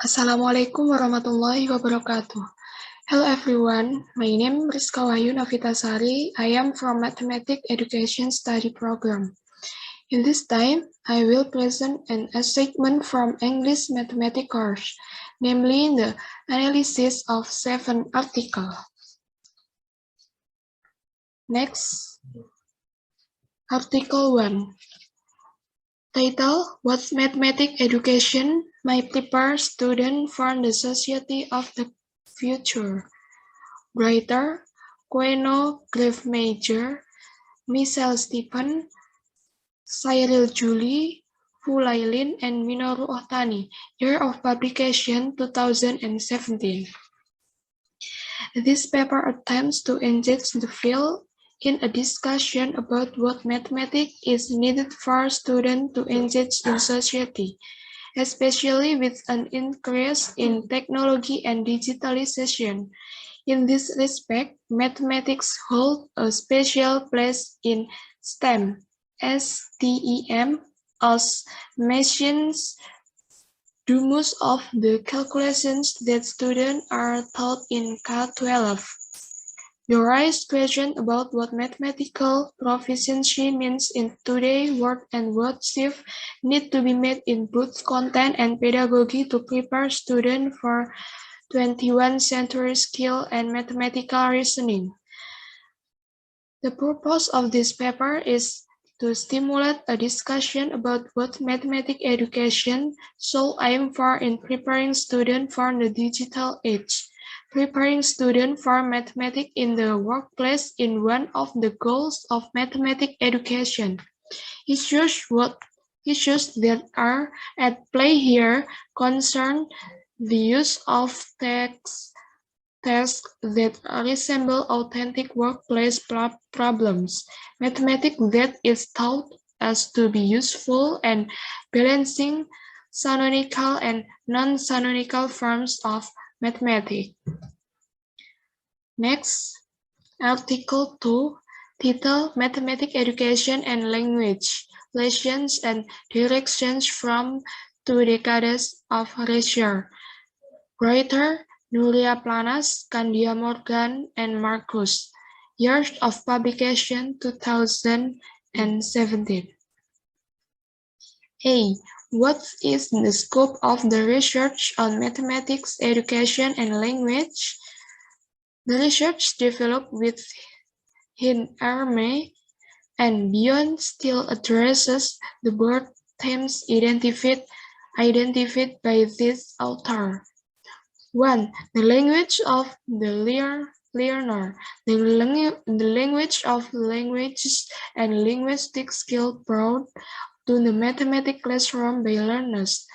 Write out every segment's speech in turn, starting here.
Assalamualaikum warahmatullahi wabarakatuh. Hello everyone, my name is Rizka Wahyu Navitasari. I am from Mathematics Education Study Program. In this time, I will present an assignment from English Mathematics course, namely the analysis of 7 articles. Next, Article 1. Title, What's Mathematics Education? My prepare student for the society of the future. Writer, Queno Grave-Major, Michelle Stephen, Cyril Julie, Fulailin, and Minoru Ohtani. Year of publication 2017. This paper attempts to engage the field in a discussion about what mathematics is needed for students to engage in society, especially with an increase in technology and digitalization. In this respect, mathematics hold a special place in STEM, STEM, as machines do most of the calculations that students are taught in K-12. You raise questions about what mathematical proficiency means in today's world and what shifts need to be made in both content and pedagogy to prepare students for 21st century skill and mathematical reasoning. The purpose of this paper is to stimulate a discussion about what mathematics education should aim for in preparing students for the digital age. Preparing students for mathematics in the workplace is one of the goals of mathematics education. Issues that are at play here concern the use of tasks that resemble authentic workplace problems, mathematics that is taught as to be useful, and balancing canonical and non-canonical forms of mathematics. Next, Article 2, title Mathematics Education and Language, Lessons and Directions from 2 Decades of Research. Writer, Nuria Planas, Candia Morgan, and Marcus. Years of publication 2017. A. What is the scope of the research on mathematics, education, and language? The research developed within ARME and beyond still addresses the broad themes identified by this author. 1. The language of the learner. The language of languages and linguistic skill brought to the mathematics classroom by learners.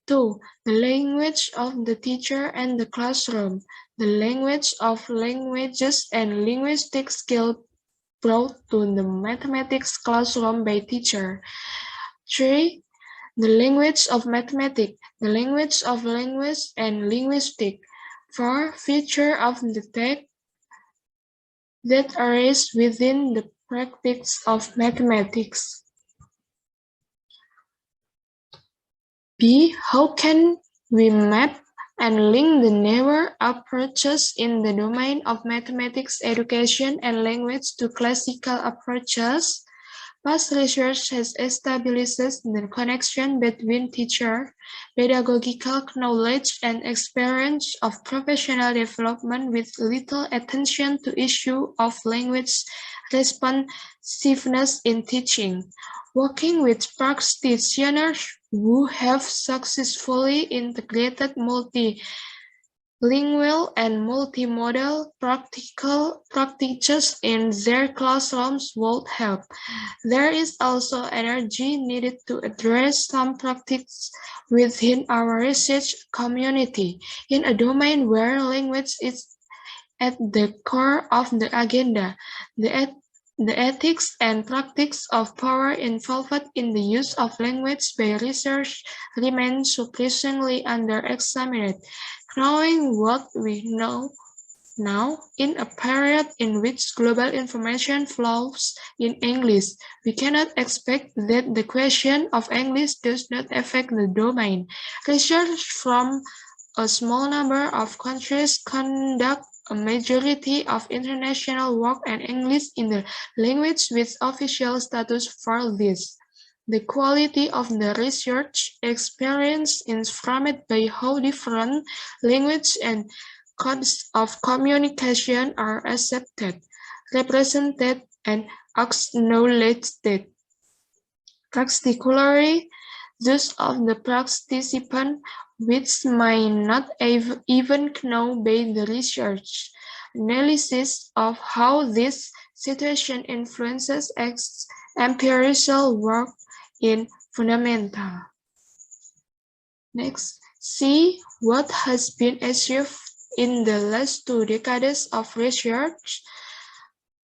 2. The language of the teacher and the classroom. The language of languages and linguistic skill brought to the mathematics classroom by teacher. 3. The language of mathematics, the language of language and linguistic. 4. Feature of the text that arise within the practice of mathematics. B. How can we map and link the newer approaches in the domain of mathematics education and language to classical approaches? Past research has established the connection between teacher, pedagogical knowledge, and experience of professional development with little attention to issue of language responsiveness in teaching. Working with practitioners who have successfully integrated multilingual and multimodal practices in their classrooms would help. There is also energy needed to address some practice within our research community in a domain where language is at the core of the agenda. The ethics and practice of power involved in the use of language by research remain surprisingly underexamined. Knowing what we know Now, in a period in which global information flows in English, we cannot expect that the question of English does not affect the domain. Research from a small number of countries conduct a majority of international work and English in the language with official status for this. The quality of the research experience is framed by how different language and codes of communication are accepted, represented, and acknowledged. Particularly, those of the participants which may not even know by the research analysis of how this situation influences empirical work in fundamental. Next, see what has been achieved in the last 2 decades of research.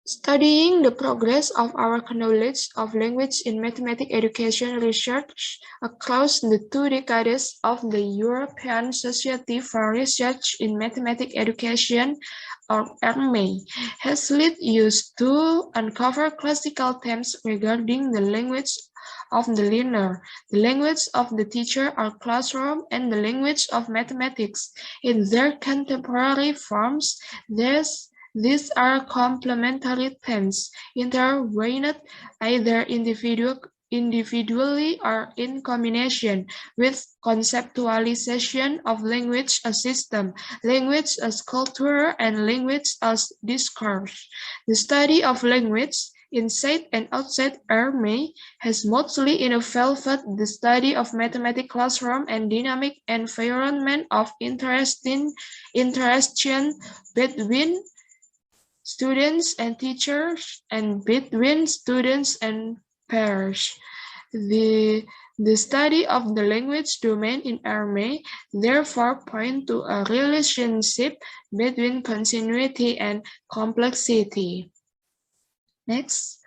Studying the progress of our knowledge of language in mathematics education research across the 2 decades of the European Society for Research in Mathematics Education, or ERME, has led us to uncover classical themes regarding the language of the learner, the language of the teacher or classroom, and the language of mathematics in their contemporary forms. These are complementary themes, intertwined either individually or in combination with conceptualization of language as system, language as culture, and language as discourse. The study of language inside and outside ERME has mostly involved the study of mathematics classroom and dynamic environment of interaction between students and teachers and between students and peers. The study of the language domain in ERME therefore point to a relationship between continuity and complexity. Next,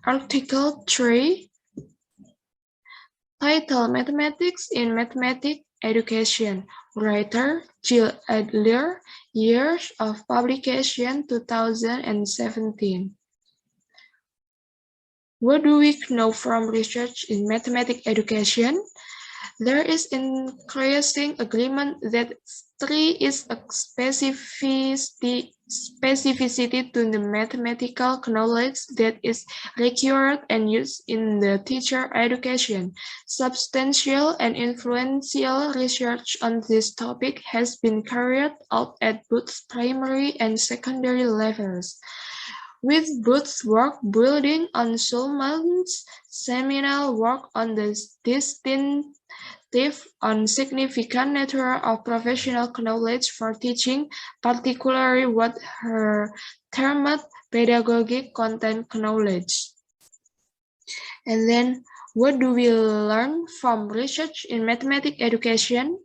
Article 3, title Mathematics in Mathematics Education, writer Jill Adler, years of publication 2017. What do we know from research in mathematics education? There is increasing agreement that 3 is a specificity to the mathematical knowledge that is required and used in the teacher education. Substantial and influential research on this topic has been carried out at both primary and secondary levels, with Booth's work building on Schulman's seminal work on the distinctive on significant nature of professional knowledge for teaching, particularly what her termed pedagogic content knowledge. And then, what do we learn from research in mathematics education?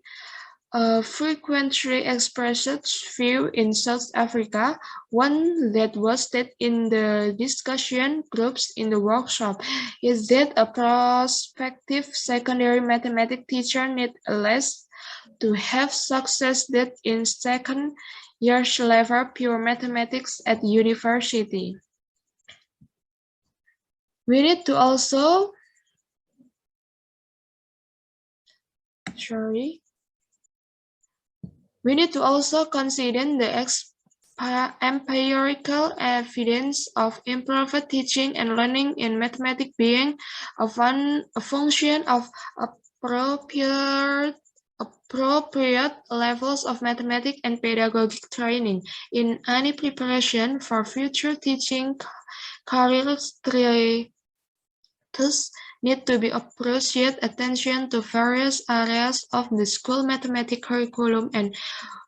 A frequently expressed view in South Africa, one that was stated in the discussion groups in the workshop, is that a prospective secondary mathematics teacher needs less to have success than in second year level pure mathematics at university. We need to also consider the empirical evidence of improved teaching and learning in mathematics being a function of appropriate levels of mathematics and pedagogic training. In any preparation for future teaching careers, thus need to be appropriate attention to various areas of the school mathematics curriculum and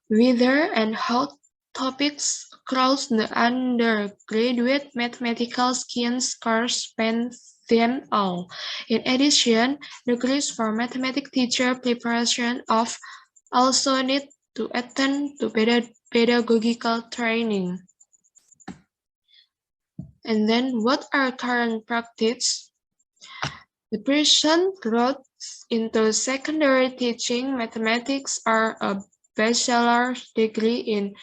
whether and how topics across the undergraduate mathematical skills course span them all. In addition, degrees for mathematics teacher preparation also need to attend to pedagogical training. And then, what are current practice? The person routes into secondary teaching mathematics are a bachelor's degree in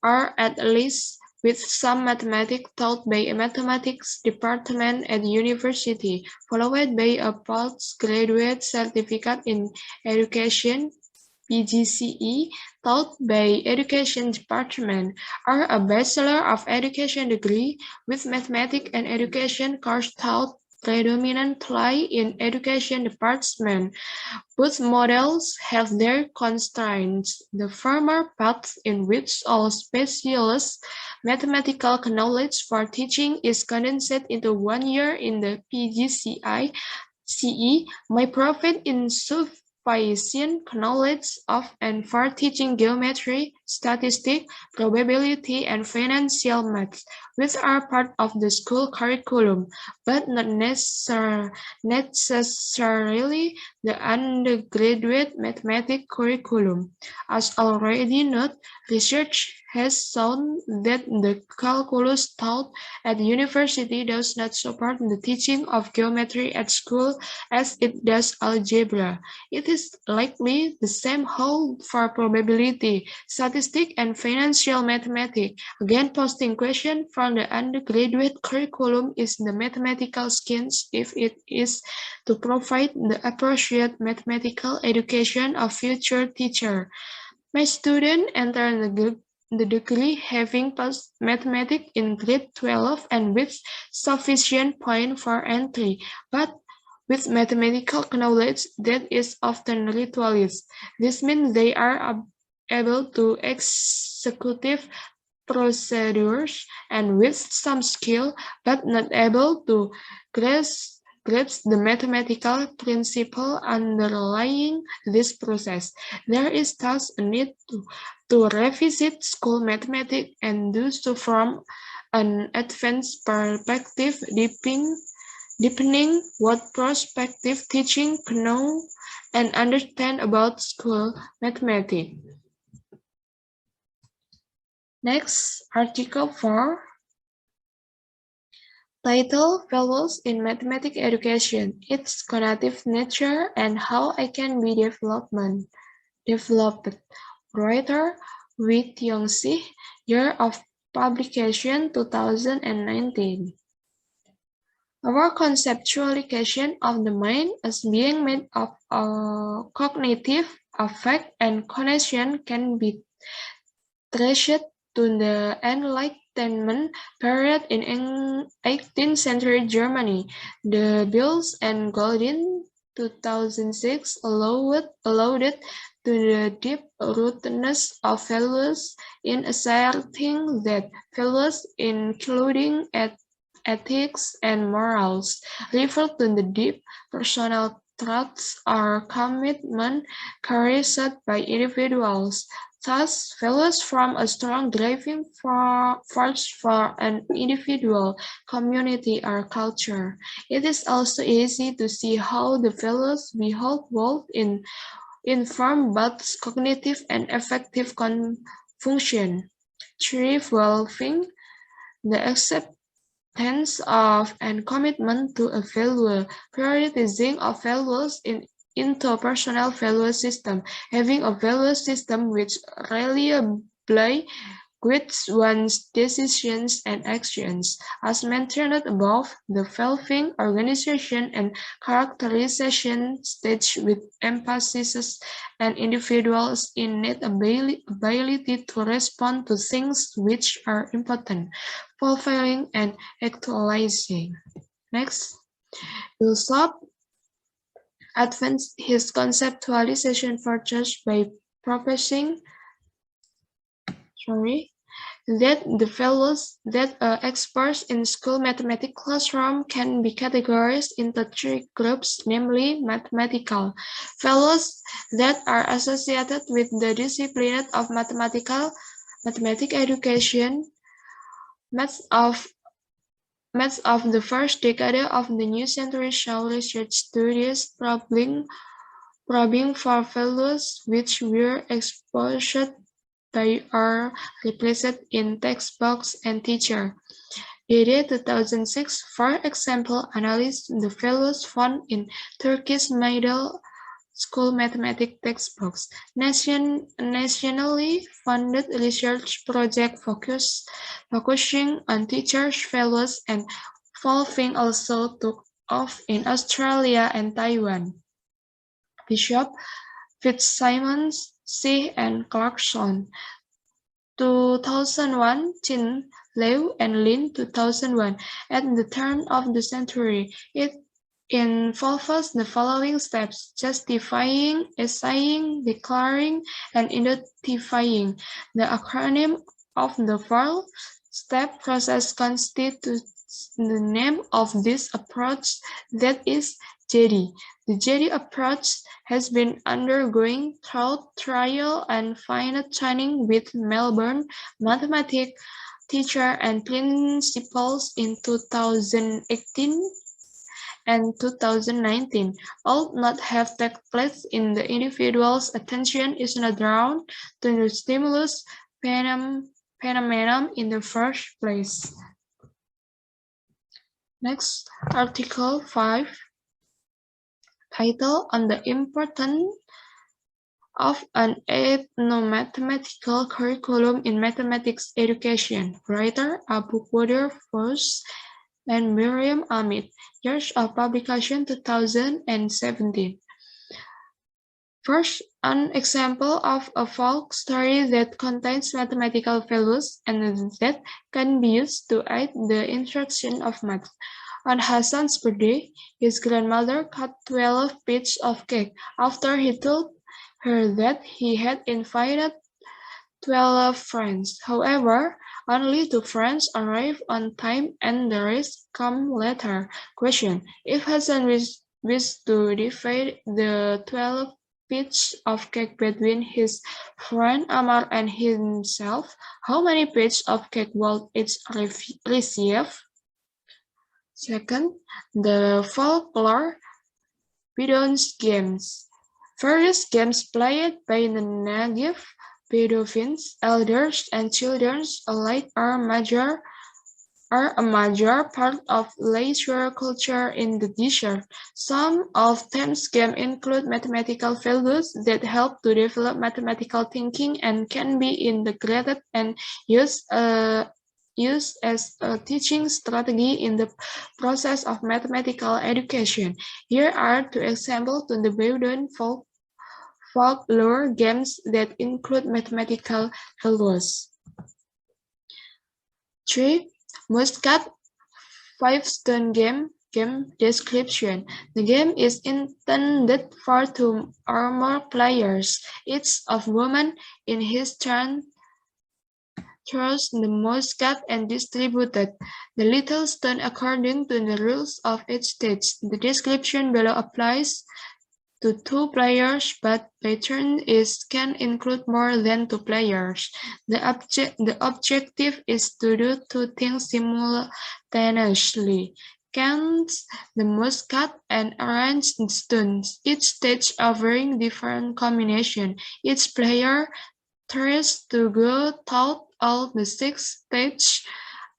or at least with some mathematics taught by a mathematics department at university, followed by a postgraduate certificate in education (PGCE) taught by education department, or a Bachelor of Education degree with mathematics and education course taught predominantly in education department. Both models have their constraints. The former path, in which all specialist mathematical knowledge for teaching is condensed into 1 year in the PGCE, may provide insufficient knowledge of and for teaching geometry, statistics, probability, and financial maths, which are part of the school curriculum, but not necessarily the undergraduate mathematics curriculum. As already noted, research has shown that the calculus taught at university does not support the teaching of geometry at school as it does algebra. It is likely the same holds for probability, statistics, and financial mathematics. Again, posing question from the undergraduate curriculum is the mathematical skills if it is to provide the appropriate mathematical education of future teacher. My student entered the degree having passed mathematics in grade 12 and with sufficient point for entry, but with mathematical knowledge that is often ritualist. This means they are able to execute procedures and with some skill, but not able to grasp the mathematical principle underlying this process. There is thus a need to revisit school mathematics and do so from an advanced perspective, deepening what prospective teaching know and understand about school mathematics. Next, Article 4. Title: Values in Mathematics Education, Its Cognitive Nature and How it Can be Developed. Writer: Wei Tiongxi. Year of publication 2019. Our conceptualization of the mind as being made of cognitive, affect, and connection can be traced to the Enlightenment period in 18th century Germany. The Bills and Goldin 2006 alluded to the deep-rootedness of values in asserting that values, including ethics and morals, refer to the deep personal truths or commitment carried out by individuals. Thus, values form a strong driving force for an individual, community, or culture. It is also easy to see how the values we hold both inform both cognitive and affective function, involving the acceptance of and commitment to a value, prioritizing of values into a personal value system, having a value system which reliably guides one's decisions and actions. As mentioned above, the valuing organization and characterization stage with emphasis on individuals' innate ability to respond to things which are important, fulfilling, and actualizing. Next, Wilsop advanced his conceptualization further by proposing that the values that expressed in school mathematics classroom can be categorized into 3 groups, namely mathematical values that are associated with the discipline of mathematics education, maths of the first decade of the new century show research studies probing for values which were exposed by or replaced in textbooks and teacher. Dede 2006, for example, analyzed the values found in Turkish Middle school mathematics textbooks, nationally funded research project focusing on teachers' values and evolving also took off in Australia and Taiwan. Bishop, Fitzsimons, C. and Clarkson, 2001, Chin, Liu, and Lin, 2001. At the turn of the century, it involves the following steps: justifying, essaying, declaring, and identifying. The acronym of the four-step process constitutes the name of this approach, that is JEDI. The JEDI approach has been undergoing through trial and fine-tuning with Melbourne mathematics teacher and principals in 2018 and 2019. All not have taken place in the individual's attention is not drawn to the stimulus phenomenon in the first place. Next, Article 5, title on the importance of an ethnomathematical curriculum in mathematics education. Writer Abu Qadir Furs and Miriam Amit. Years of publication 2017. First, an example of a folk story that contains mathematical values and that can be used to aid the instruction of math. On Hassan's birthday, his grandmother cut 12 pieces of cake after he told her that he had invited 12 friends. However, only 2 friends arrived on time and the rest come later. Question: if Hassan wished to divide the 12 pieces of cake between his friend Amar and himself, how many pieces of cake would each receive? Second, the folklore Bedouins games. Various games played by the Negev Bedouins, elders and children alike are a major part of leisure culture in the desert. Some of these games include mathematical values that help to develop mathematical thinking and can be integrated and used as a teaching strategy in the process of mathematical education. Here are 2 examples to the Bedouin folklore games that include mathematical values. 3. Muscat 5-stone game description. The game is intended for 2 or more players. Each of women in his turn throws the muscat and distributed the little stone according to the rules of each stage. The description below applies to 2 players, but by turn can include more than 2 players. The objective is to do 2 things simultaneously: count the muscat and arrange the stones, each stage offering different combinations. Each player tries to go through all the 6 stages,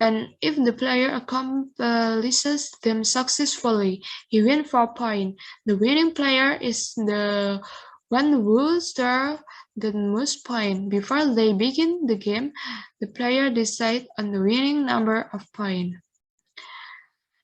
and if the player accomplishes them successfully, he wins 4 points. The winning player is the one who scores the most points. Before they begin the game, the player decides on the winning number of points.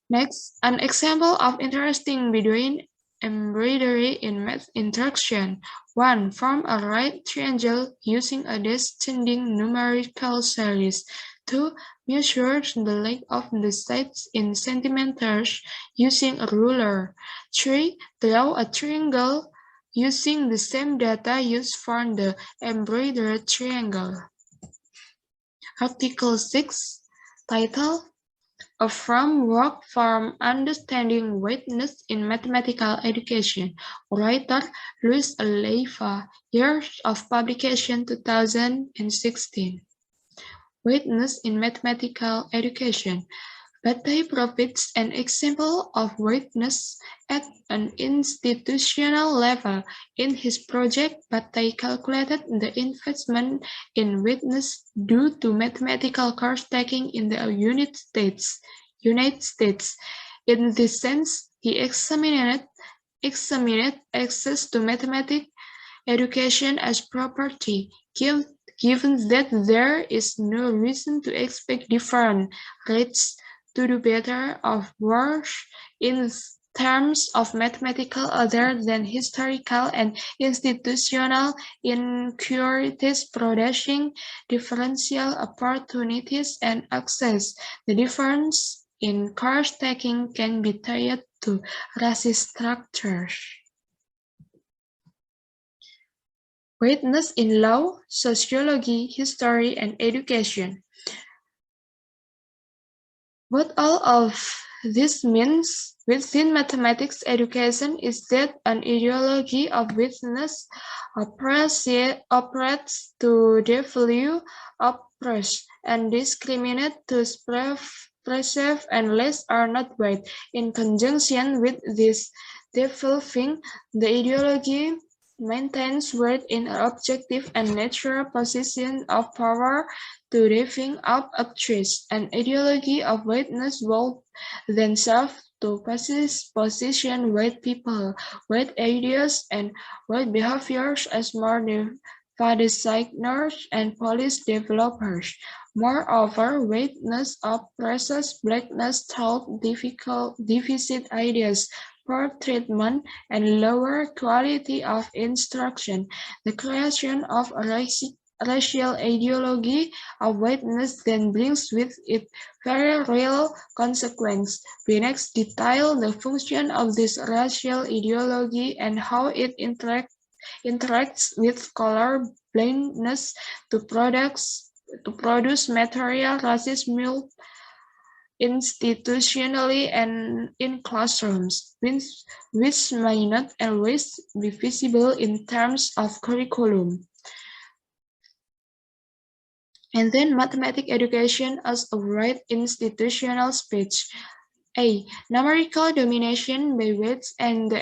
Next, an example of interesting Bedouin embroidery in math instruction. 1. Form a right triangle using a descending numerical series. 2. Measure the length of the sides in centimeters using a ruler. 3. Draw a triangle using the same data used for the embroidered triangle. Article 6, title: A Framework for Understanding Weightiness in Mathematical Education. Writer Luis Leiva. Years of publication 2016. Weightiness in Mathematical Education. Bataille provides an example of weightiness at an institutional level. In his project, Bataille calculated the investment in weightiness due to mathematical course taking in the United States. In this sense, he examined examined access to mathematics education as property, given that there is no reason to expect different rates to do better or worse in terms of mathematical other than historical and institutional inequalities producing differential opportunities and access. The difference in course taking can be tied to racist structures. Greatness in law, sociology, history, and education. What all of this means within mathematics education is that an ideology of witness operates to devalue, oppress, and discriminate to preserve and less are not white. In conjunction with this developing, the ideology maintains worth in an objective and natural position of power to living up a truth. An ideology of whiteness will then serve to position white people, white ideas, and white behaviors as more designers and policy developers. Moreover, whiteness oppresses blackness through deficit ideas, poor treatment, and lower quality of instruction. The creation of a racial ideology of whiteness then brings with it very real consequences. We next detail the function of this racial ideology and how it interacts with color blindness to produce material racism institutionally and in classrooms, which may not always be visible in terms of curriculum. And then mathematics education as a right institutional speech. A. Numerical domination by weights and the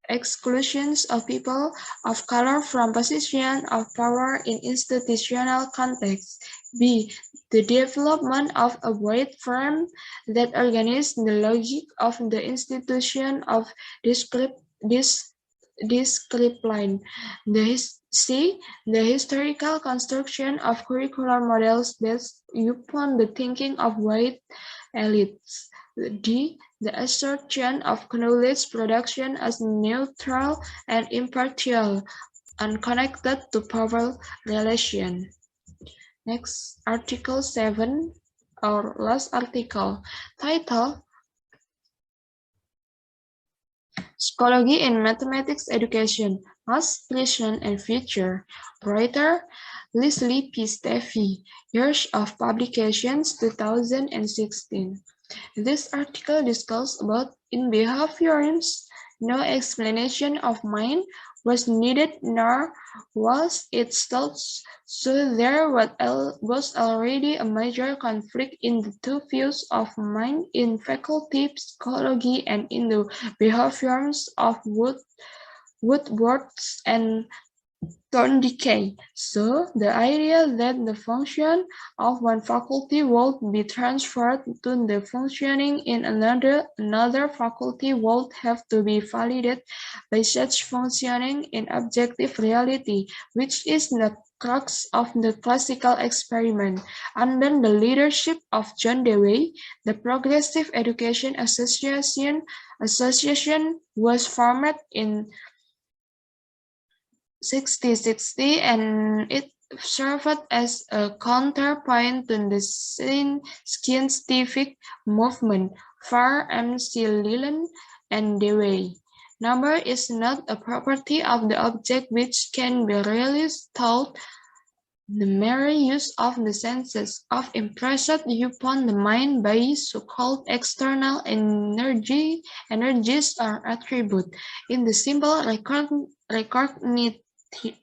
exclusions of people of color from position of power in institutional contexts. B. The development of a weight firm that organizes the logic of the institution of discipline. C. The historical construction of curricular models based upon the thinking of white elites. D. The assertion of knowledge production as neutral and impartial, unconnected to power relation. Next, Article 7, our last article. Title, Psychology in Mathematics Education, Past, Present, and Future. Writer, Leslie P. Steffi. Years of publications, 2016. This article discusses about in behaviors, no explanation of mind was needed nor was it sought, so there was already a major conflict in the two views of mind in faculty psychology and in the behaviors of Woodworth and Thorndike. So, the idea that the function of one faculty would be transferred to the functioning in another faculty would have to be validated by such functioning in objective reality, which is the crux of the classical experiment. Under the leadership of John Dewey, the Progressive Education Association was formed in 1660, and it served as a counterpoint to the scientific movement for M.C. Leland and Dewey. Number is not a property of the object which can be really taught. The mere use of the senses of impressed upon the mind by so-called external energies or attributes. In the simple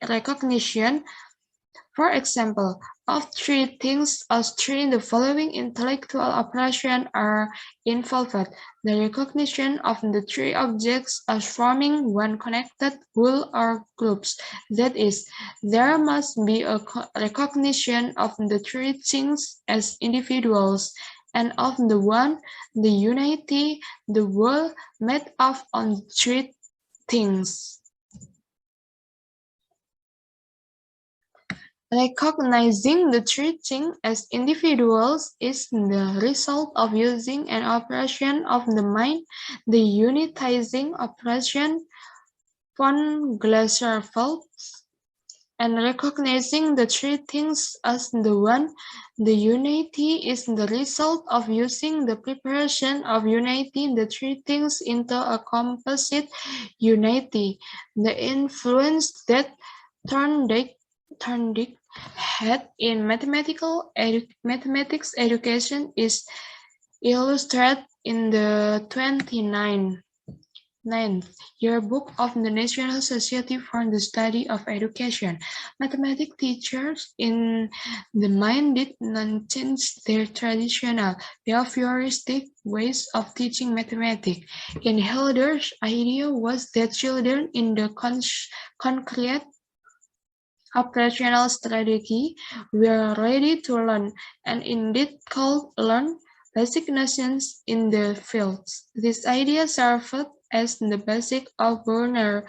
recognition, for example, of three things as three the following intellectual operations are involved. The recognition of the three objects as forming one connected whole or groups. That is, there must be a recognition of the three things as individuals, and of the one, the unity, the whole made up on three things. Recognizing the three things as individuals is the result of using an operation of the mind, the unitizing operation von Glaser-Vogel, and recognizing the three things as the one. The unity is the result of using the preparation of uniting the three things into a composite unity. The influence that Thorndike had in mathematics education is illustrated in the 29th Yearbook of the National Society for the Study of Education. Mathematics teachers in the mind did not change their traditional behavioristic ways of teaching mathematics. In Hilder's idea was that children in the concrete operational strategy were ready to learn, and indeed could learn, basic notions in the fields. This idea served as the basis of Brunner's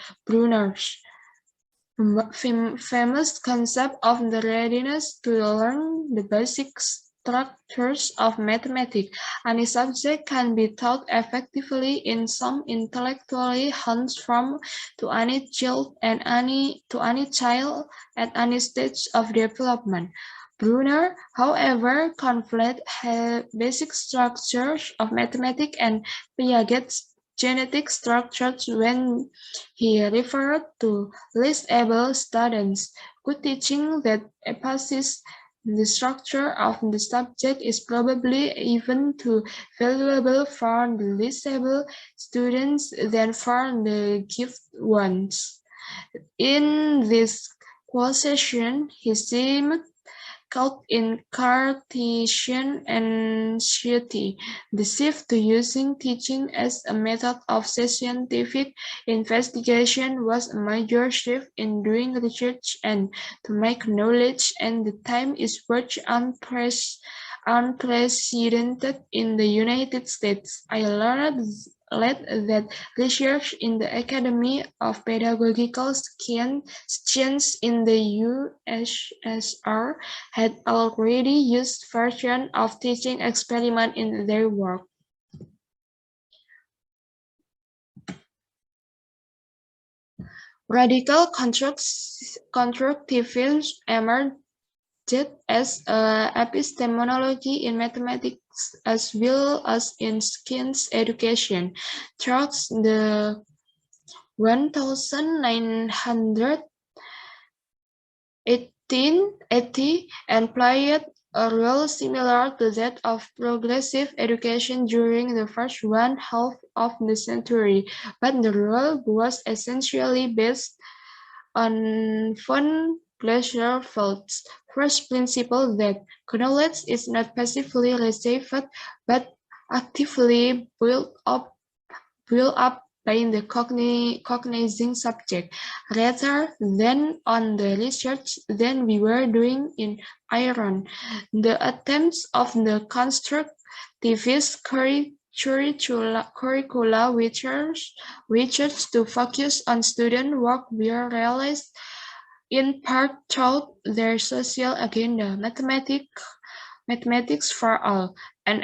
famous concept of the readiness to learn the basic structures of mathematics. Any subject can be taught effectively in some intellectually honed form to any child at any stage of development. Brunner, however, conflated basic structures of mathematics and Piaget's genetic structures when he referred to less able students. Good teaching that emphasizes the structure of the subject is probably even too valuable for the less able students than for the gifted ones. In this quotation, he seemed caught in Cartesian anxiety. The shift to using teaching as a method of scientific investigation was a major shift in doing research and to make knowledge, and the time is much unprecedented in the United States. I learned that research in the Academy of Pedagogical Science in the USSR had already used versions of teaching experiment in their work. Radical constructivism emerged as epistemology in mathematics as well as in science education. Throughout the 1980 and played a role similar to that of progressive education during the first one-half of the century, but the role was essentially based on von Glaser-Vogel's first principle that knowledge is not passively received but actively built up by the cognizing subject, rather than on the research that we were doing in Iran. The attempts of the constructivist curricula which to focus on student work were realized in part through their social agenda, mathematics for all, and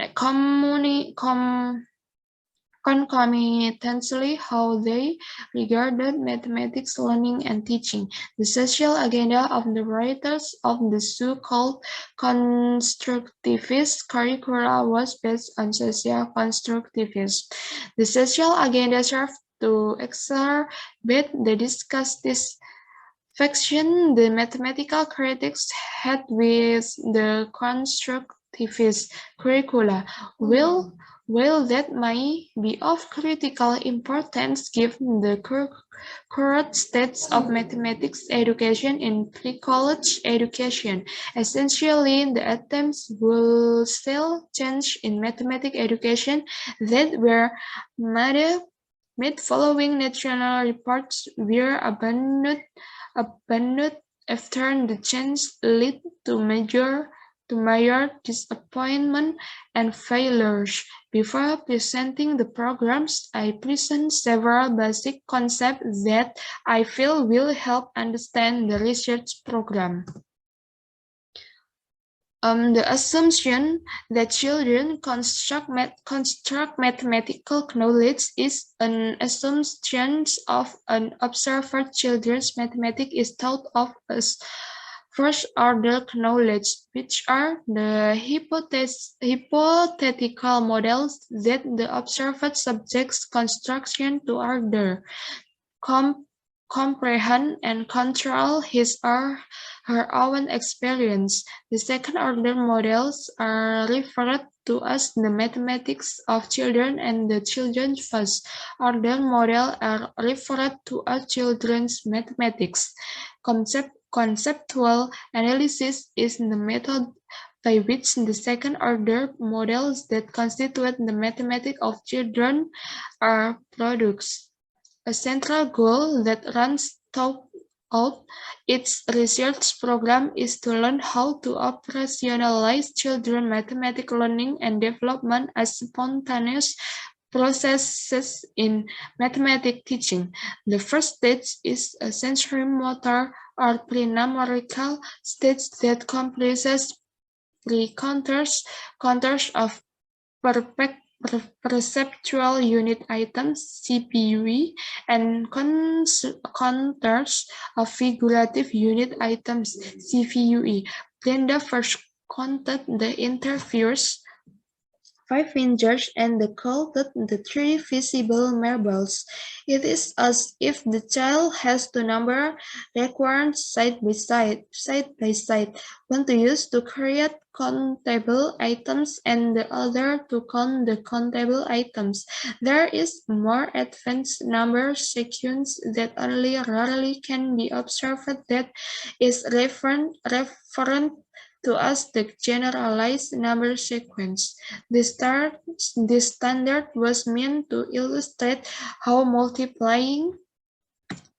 concomitantly how they regarded mathematics learning and teaching. The social agenda of the writers of the so-called constructivist curricula was based on social constructivism. The social agenda served to exacerbate the dissatisfaction the mathematical critics had with the constructivist curricula. While that may be of critical importance given the current state of mathematics education in pre-college education, essentially the attempts will still change in mathematics education that were made following national reports were abandoned after the change led to to measure disappointment and failures. Before presenting the programs, I present several basic concepts that I feel will help understand the research program. The assumption that children construct mathematical knowledge is an assumption of an observer. Children's mathematics is thought of as first-order knowledge, which are the hypothetical models that the observed subject's construction to order, comprehend, and control his or her own experience. The second-order models are referred to as the mathematics of children, and the children's first-order model are referred to as children's mathematics. Conceptual analysis is the method by which the second-order models that constitute the mathematics of children are produced. A central goal that runs throughout its research program is to learn how to operationalize children's mathematical learning and development as spontaneous processes in mathematics teaching. The first stage is a sensory-motor or pre-numerical stage that comprises pre-counters of perceptual unit items (CPUE) and counters of figurative unit items (CFUE). Brenda first counted the interviewer's 5 fingers and counted the 3 visible marbles. It is as if the child has to number records side by side, one to use to create countable items and the other to count the countable items. There is a more advanced number sequence that only rarely can be observed that is referred to as the generalized number sequence. This standard was meant to illustrate how multiplying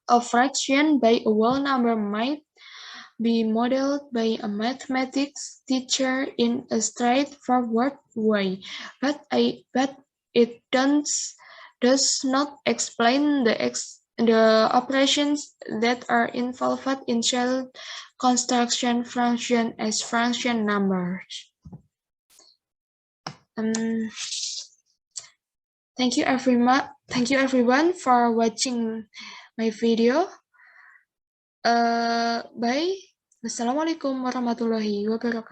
a fraction by a whole number might be modeled by a mathematics teacher in a straightforward way, but it does not explain the operations that are involved in child construction function as function numbers. Thank you everyone for watching my video. Bye. Wassalamualaikum warahmatullahi wabarakatuh.